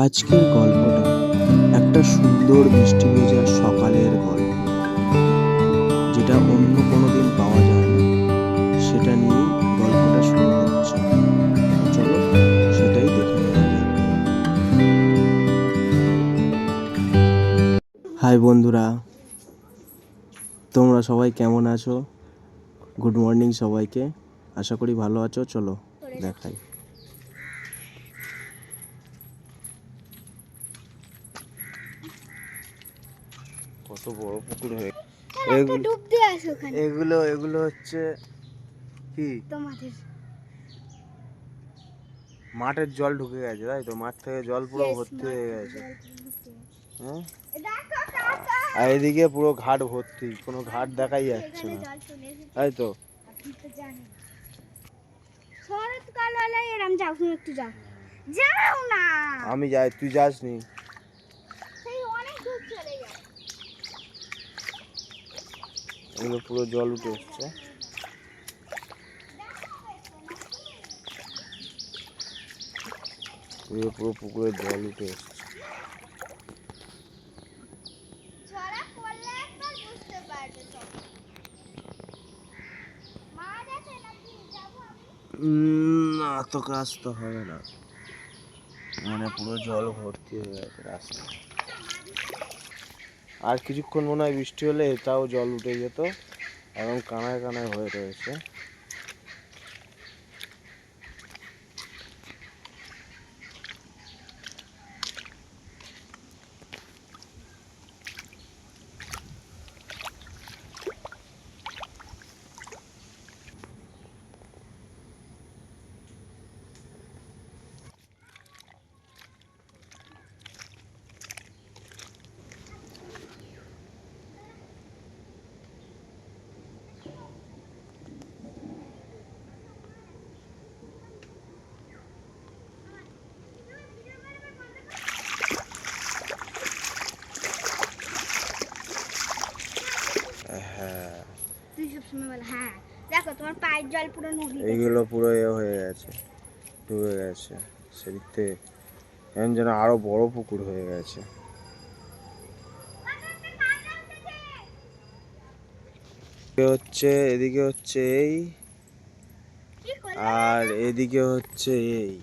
আজকের গল্পটা একটা সুন্দর মিষ্টি ভেজা সকালের গল্প, যেটা অন্য কোনো দিন পাওয়া যায় না। সেটা নিয়েই গল্পটা শুরু হচ্ছে। চলো সেটাই দেখে নেওয়া যাক। হাই বন্ধুরা, তোমরা সবাই কেমন আছো? গুড মর্নিং সবাইকে, আশা করি ভালো আছো। চলো দেখাই। কত বড় পুকুর হয়ে ডুব দিয়ে আসো ওখানে। এগুলো হচ্ছে কি তোমাদের মাঠের জল ঢুকে গেছে, তাই তো? মাঠ থেকে জল পুরো ভর্তি হয়ে গেছে। হ্যাঁ, আর এদিকে পুরো ঘাট ভর্তি, কোনো ঘাট দেখাই যাচ্ছে না, তাই তো? শরৎকাল হলে এরম যাও, তুমি একটু যাও। যাও না, আমি যাই, তুই যাসনি। সেই অনেক দূর চলে যাও। এগুলো পুরো জল উঠে এসছে। এগুলো পুরো পুকুরে জল উঠে এসছে। ছড়া পড়লে একবার বুঝতে পারবে সব। মাছ আছে নাকি? যাবো আমি। না, তো কাজ তো হবে না, মানে পুরো জল ভর্তি হয়ে গেছে রাস্তা। আর কিছুক্ষণ মনে হয় বৃষ্টি হলে এটাও জল উঠে যেত, এবং কানায় কানায় হয়ে রয়েছে। হ্যাঁ, তুই সবসময় বল হ্যাঁ। দেখো তোমার পায়ের জল পুরো নদী। এইগুলো পুরো হয়ে গেছে, ডুবে গেছে সেদিক থেকে। এখন যেন আরো বড় পুকুর হয়ে গেছে। এদিকে হচ্ছে এই, আর এদিকে হচ্ছে এই,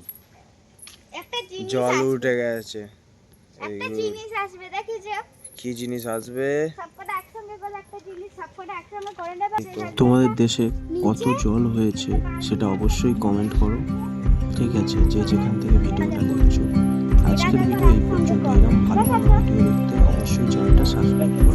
একটা জিনিস জল আসবে। উঠে গেছে। একটা জিনিস আসবে, দেখিছো? কি জিনিস আসবে? সবকটা একসঙ্গে করলে একটা জিনিস সবকটা একসঙ্গে করে নেবে। তোমাদের দেশে কত জল হয়েছে সেটা অবশ্যই কমেন্ট করো, ঠিক আছে? যে যেখান থেকে ভিডিওটা দেখছো। আজকের ভিডিও এই পর্যন্ত। এরকম ভালো ভালো ভিডিও দেখতে অবশ্যই চ্যানেলটা সাবস্ক্রাইব করো।